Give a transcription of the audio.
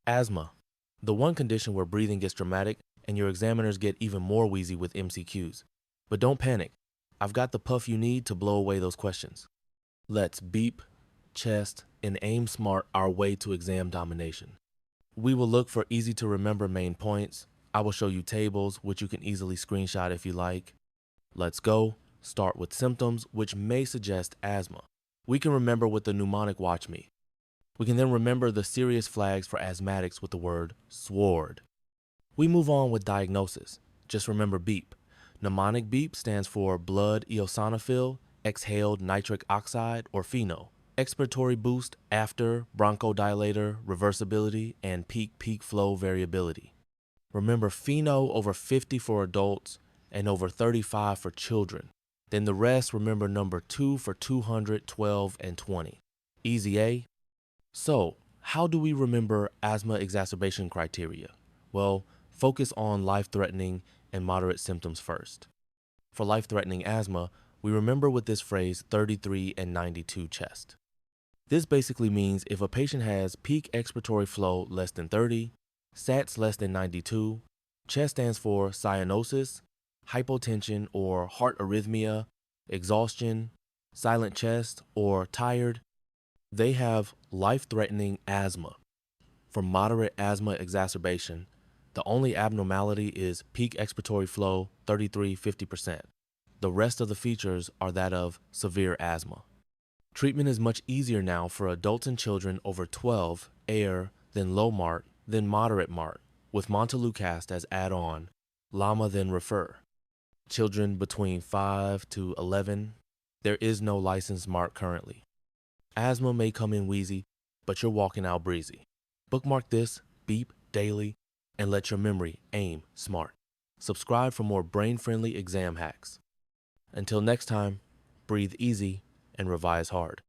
Asthma, the one condition where breathing gets dramatic and your examiners get even more wheezy with MCQs. But don't panic. I've got the puff you need to blow away those questions. Let's beep, chest, and aim smart our way to exam domination. We will look for easy to remember main points. I will show you tables, which you can easily screenshot if you like. Let's go. Start with symptoms, which may suggest asthma. We can remember with the mnemonic watch me. We can then remember the serious flags for asthmatics with the word sword. We move on with diagnosis. Just remember beep. Mnemonic beep stands for blood eosinophil, exhaled nitric oxide, or FeNO. Expiratory boost after, bronchodilator, reversibility, and peak flow variability. Remember FeNO over 50 for adults and over 35 for children. Then the rest, remember number 2 for 200, 12, and 20. Easy, eh? So, how do we remember asthma exacerbation criteria? Well, focus on life-threatening and moderate symptoms first. For life-threatening asthma, we remember with this phrase 33 and 92 chest. This basically means if a patient has peak expiratory flow less than 30, SATs less than 92, chest stands for cyanosis, hypotension or heart arrhythmia, exhaustion, silent chest, or tired, they have life-threatening asthma. For moderate asthma exacerbation, the only abnormality is peak expiratory flow 33-50%. The rest of the features are that of severe asthma. Treatment is much easier now for adults and children over 12, AIR, then low MART, then moderate MART, with montelukast as add-on, LAMA then refer. Children between 5 to 11, there is no licensed MART currently. Asthma may come in wheezy, but you're walking out breezy. Bookmark this, beep daily, and let your memory aim smart. Subscribe for more brain-friendly exam hacks. Until next time, breathe easy and revise hard.